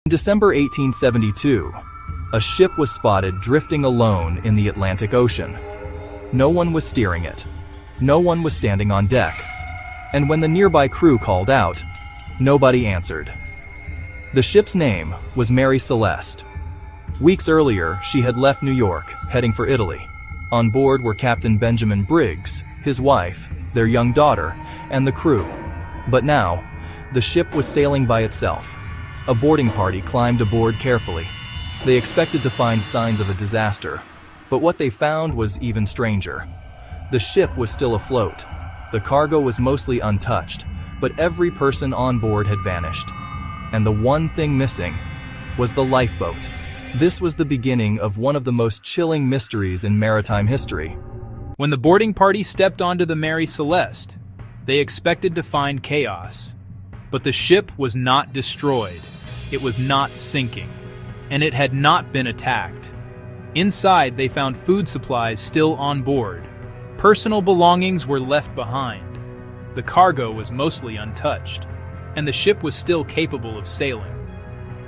In December 1872, a ship was spotted drifting alone in the Atlantic Ocean. No one was steering it. No one was standing on deck. And when the nearby crew called out, nobody answered. The ship's name was Mary Celeste. Weeks earlier, she had left New York, heading for Italy. On board were Captain Benjamin Briggs, his wife, their young daughter, and the crew. But now, the ship was sailing by itself. A boarding party climbed aboard carefully. They expected to find signs of a disaster, but what they found was even stranger. The ship was still afloat. The cargo was mostly untouched, but every person on board had vanished. And the one thing missing was the lifeboat. This was the beginning of one of the most chilling mysteries in maritime history. When the boarding party stepped onto the Mary Celeste, they expected to find chaos. But the ship was not destroyed. It was not sinking. And it had not been attacked. Inside, they found food supplies still on board. Personal belongings were left behind. The cargo was mostly untouched, and the ship was still capable of sailing.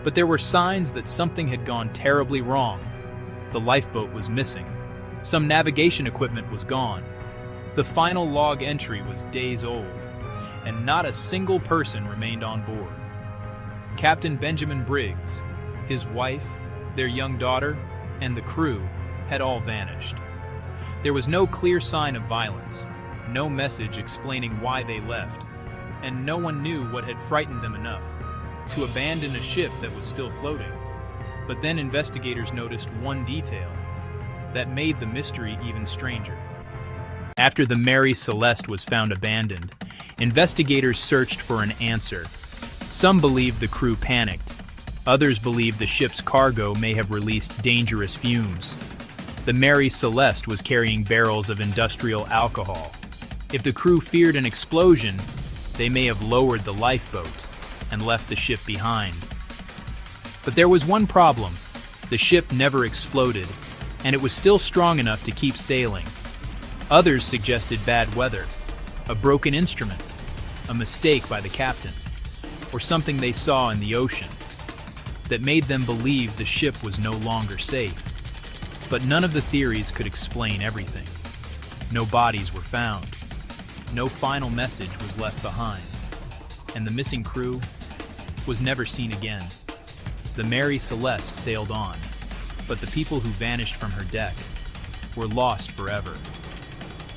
But there were signs that something had gone terribly wrong. The lifeboat was missing. Some navigation equipment was gone. The final log entry was days old, and not a single person remained on board. Captain Benjamin Briggs, his wife, their young daughter, and the crew had all vanished. There was no clear sign of violence, no message explaining why they left, and no one knew what had frightened them enough to abandon a ship that was still floating. But then investigators noticed one detail that made the mystery even stranger. After the Mary Celeste was found abandoned, investigators searched for an answer. Some believed the crew panicked. Others believed the ship's cargo may have released dangerous fumes. The Mary Celeste was carrying barrels of industrial alcohol. If the crew feared an explosion, they may have lowered the lifeboat and left the ship behind. But there was one problem. The ship never exploded, and it was still strong enough to keep sailing. Others suggested bad weather, a broken instrument, a mistake by the captain, or something they saw in the ocean that made them believe the ship was no longer safe. But none of the theories could explain everything. No bodies were found. No final message was left behind. And the missing crew was never seen again. The Mary Celeste sailed on, but the people who vanished from her deck were lost forever.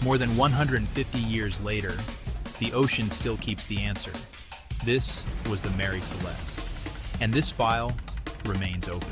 More than 150 years later, the ocean still keeps the answer. This was the Mary Celeste, and this file remains open.